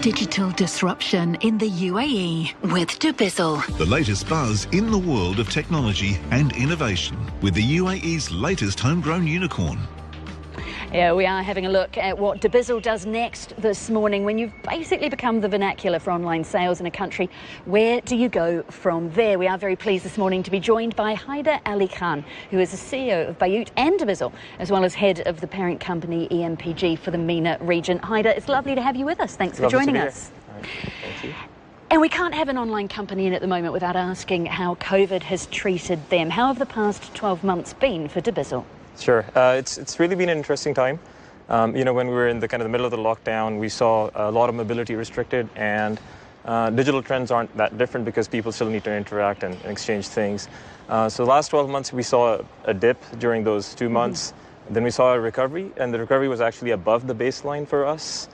Digital disruption in the UAE with dubizzle. The latest buzz in the world of technology and innovation with the UAE's latest homegrown unicorn. Yeah, we are having a look at what dubizzle does next this morning. When you've basically become the vernacular for online sales in a country, where do you go from there? We are very pleased this morning to be joined by Haider Ali Khan, who is the CEO of Bayut and dubizzle, as well as head of the parent company EMPG for the MENA region. Haider, it's lovely to have you with us. Thanks for joining us. Right. Thank you. And we can't have an online company in at the moment without asking how COVID has treated them. How have the past 12 months been for dubizzle? Sure. It's really been an interesting time. When we were in the middle of the lockdown, we saw a lot of mobility restricted, and digital trends aren't that different because people still need to interact and exchange things. So the last 12 months, we saw a dip during those 2 months. Then we saw a recovery, and the recovery was actually above the baseline for us.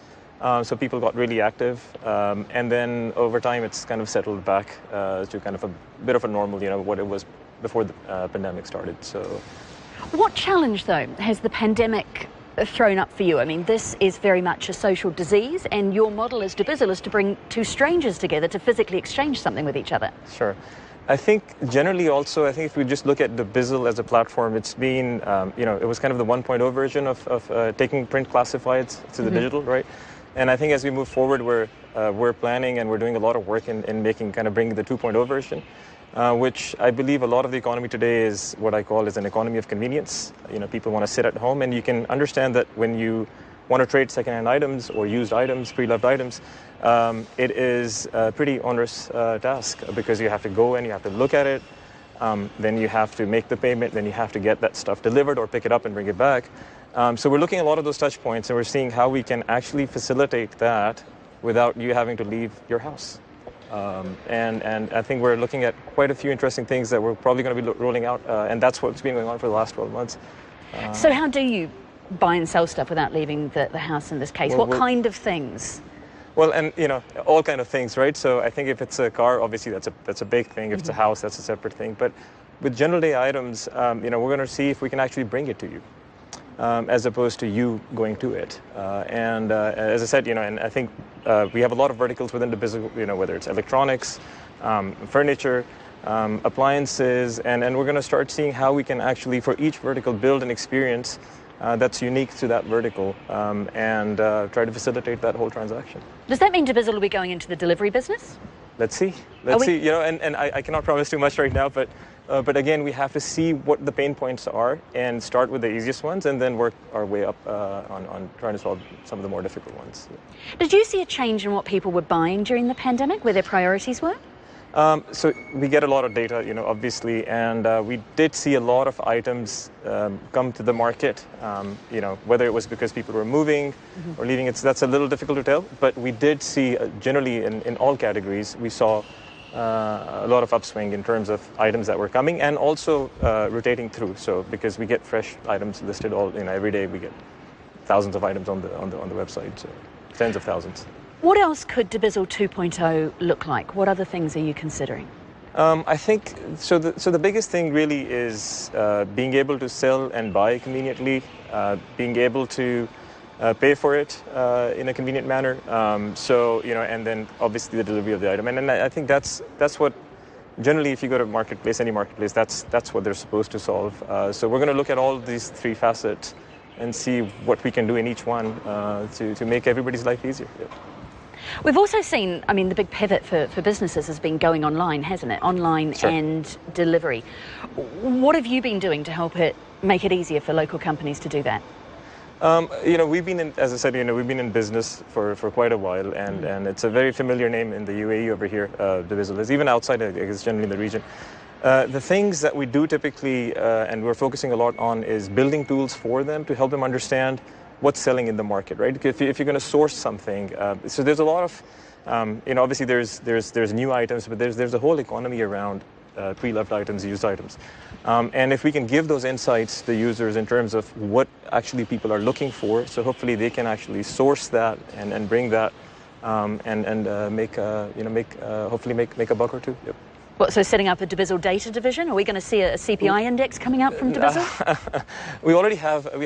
So people got really active, and then over time, it's kind of settled back to kind of a bit of a normal, what it was before the pandemic started. So. What challenge, though, has the pandemic thrown up for you? I mean, this is very much a social disease, and your model as dubizzle is to bring two strangers together to physically exchange something with each other. Sure. I think generally also, if we just look at dubizzle as a platform, it's been, it was kind of the 1.0 version of taking print classifieds to the digital, right? And I think as we move forward, we're planning and we're doing a lot of work in bringing the 2.0 version. Which I believe a lot of the economy today is what I call is an economy of convenience. People want to sit at home, and you can understand that when you want to trade secondhand items or used items, pre-loved items, it is a pretty onerous task because you have to go and you have to look at it, then you have to make the payment, then you have to get that stuff delivered or pick it up and bring it back. So we're looking at a lot of those touch points, and we're seeing how we can actually facilitate that without you having to leave your house. And I think we're looking at quite a few interesting things that we're probably going to be rolling out, and that's what's been going on for the last 12 months. So how do you buy and sell stuff without leaving the house in this case? What kind of things? Well, and all kind of things, right? So I think if it's a car, obviously that's a big thing. If it's a house, that's a separate thing. But with general day items, we're going to see if we can actually bring it to you. As opposed to you going to it. As I said, and I think we have a lot of verticals within the business, whether it's electronics, furniture, appliances, and we're going to start seeing how we can actually, for each vertical, build an experience that's unique to that vertical and try to facilitate that whole transaction. Does that mean dubizzle will be going into the delivery business? Let's see. Let's see. And I cannot promise too much right now, but again, we have to see what the pain points are and start with the easiest ones and then work our way up on trying to solve some of the more difficult ones. Did you see a change in what people were buying during the pandemic, where their priorities were? So we get a lot of data, obviously, and we did see a lot of items come to the market, whether it was because people were moving or leaving. That's a little difficult to tell, but we did see generally in all categories, we saw a lot of upswing in terms of items that were coming and also rotating through. So because we get fresh items listed every day, we get thousands of items on the website, so tens of thousands. What else could dubizzle 2.0 look like? What other things are you considering? I think so. The biggest thing really is being able to sell and buy conveniently, being able to pay for it in a convenient manner. And then obviously the delivery of the item. And I think that's what generally, if you go to marketplace, any marketplace, that's what they're supposed to solve. So we're going to look at all these three facets and see what we can do in each one to make everybody's life easier. Yeah. We've also seen, the big pivot for businesses has been going online, hasn't it? Online and delivery. What have you been doing to help it make it easier for local companies to do that? We've been in, as I said, we've been in business for quite a while, and it's a very familiar name in the UAE over here, dubizzle is, even outside, I guess, generally in the region. The things that we do typically, and we're focusing a lot on, is building tools for them to help them understand what's selling in the market, right? If you're going to source something, so there's a lot of, obviously there's new items, but there's a whole economy around pre-loved items, used items. And if we can give those insights to users in terms of what actually people are looking for, so hopefully they can actually source that and bring that and hopefully make a buck or two. Yep. What, so setting up a Divizzle data division? Are we going to see a CPI index coming out from Divizzle? We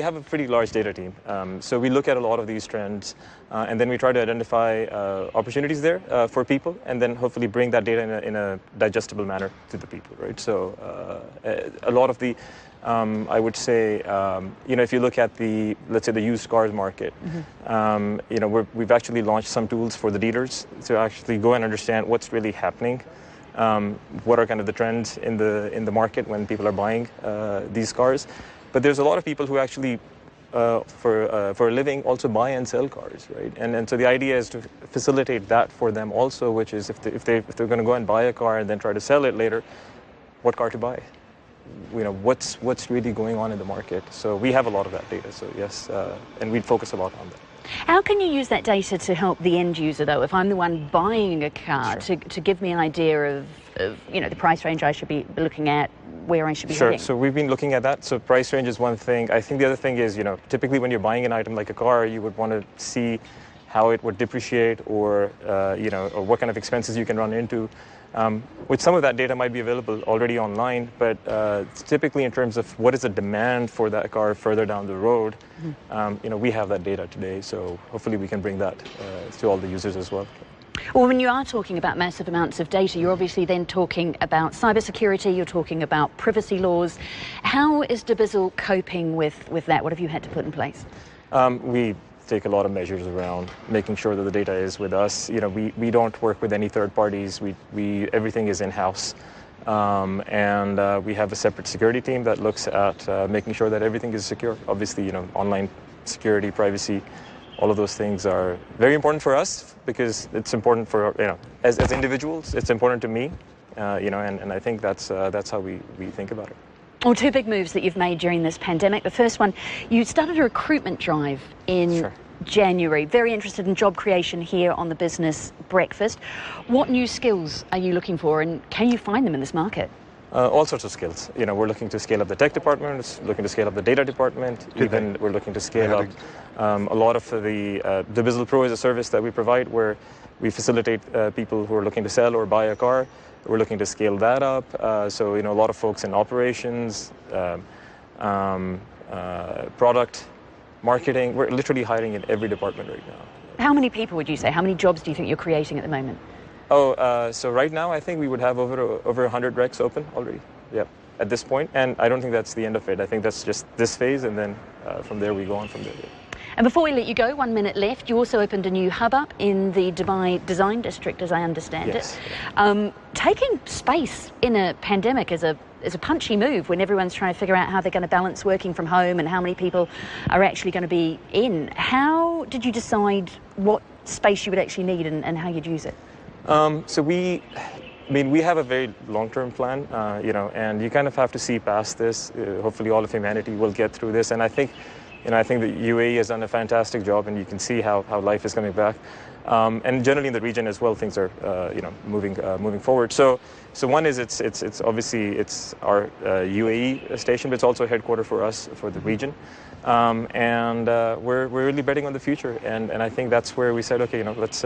have a pretty large data team. So we look at a lot of these trends, and then we try to identify opportunities there for people, and then hopefully bring that data in a digestible manner to the people, right? So a lot of the, I would say, if you look at let's say the used cars market, we've actually launched some tools for the dealers to actually go and understand what's really happening. What are kind of the trends in the market when people are buying these cars. But there's a lot of people who actually, for a living, also buy and sell cars, right? And so the idea is to facilitate that for them also, which is if they're going to go and buy a car and then try to sell it later, what car to buy? What's really going on in the market. So we have a lot of that data. So yes, and we focus a lot on that. How can you use that data to help the end user, though? If I'm the one buying a car, Sure. to give me an idea of the price range I should be looking at, where I should be heading? Sure. So we've been looking at that. So price range is one thing. I think the other thing is, typically when you're buying an item like a car, you would want to see how it would depreciate, or or what kind of expenses you can run into. With some of that data might be available already online, but typically in terms of what is the demand for that car further down the road, we have that data today, so hopefully we can bring that to all the users as well. Well, when you are talking about massive amounts of data, you're obviously then talking about cybersecurity, you're talking about privacy laws. How is Divizzle coping with that? What have you had to put in place? We take a lot of measures around making sure that the data is with us. We don't work with any third parties. Everything is in-house. And we have a separate security team that looks at making sure that everything is secure. Obviously, online security, privacy, all of those things are very important for us because it's important for, as individuals, it's important to me, and I think that's how we think about it. Well, two big moves that you've made during this pandemic. The first one, you started a recruitment drive in Sure. January. Very interested in job creation here on the Business Breakfast. What new skills are you looking for, and can you find them in this market? All sorts of skills. We're looking to scale up the tech department, looking to scale up the data department, we're looking to scale up a lot of the Divizzle Pro is a service that we provide where we facilitate people who are looking to sell or buy a car. We're looking to scale that up. So, a lot of folks in operations, product, marketing. We're literally hiring in every department right now. How many people would you say? How many jobs do you think you're creating at the moment? So right now I think we would have over 100 recs open already. Yeah, at this point. And I don't think that's the end of it. I think that's just this phase, and then from there we go on from there. Yeah. And before we let you go, 1 minute left, you also opened a new hub up in the Dubai Design District, as I understand Yes. it. Taking space in a pandemic is a punchy move when everyone's trying to figure out how they're going to balance working from home and how many people are actually going to be in. How did you decide what space you would actually need and how you'd use it? So we have a very long-term plan, and you kind of have to see past this. Hopefully all of humanity will get through this, and I think the UAE has done a fantastic job, and you can see how life is coming back. And generally in the region as well, things are moving forward. So one is it's obviously it's our UAE station, but it's also a headquarter for us for the region, and we're really betting on the future. And I think that's where we said, okay, let's.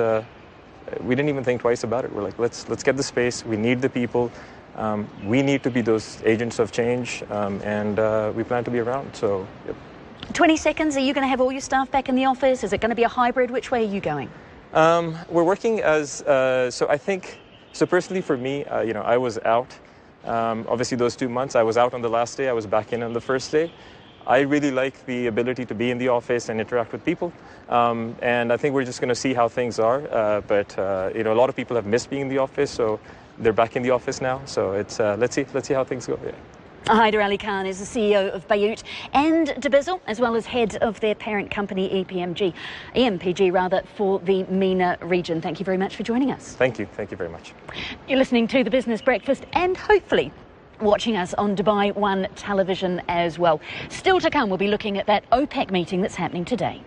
We didn't even think twice about it. We're like, let's get the space. We need the people. We need to be those agents of change, and we plan to be around. So. Yep. 20 seconds, are you going to have all your staff back in the office? Is it going to be a hybrid? Which way are you going? We're working as, so personally for me, I was out, obviously those 2 months, I was out on the last day, I was back in on the first day. I really like the ability to be in the office and interact with people. And I think we're just going to see how things are. But a lot of people have missed being in the office, so they're back in the office now. So it's, let's see how things go. Yeah. Haider Ali Khan is the CEO of Bayut and Divizzle, as well as head of their parent company EMPG for the MENA region. Thank you very much for joining us. Thank you very much. You're listening to The Business Breakfast and hopefully watching us on Dubai One television as well. Still to come, we'll be looking at that OPEC meeting that's happening today.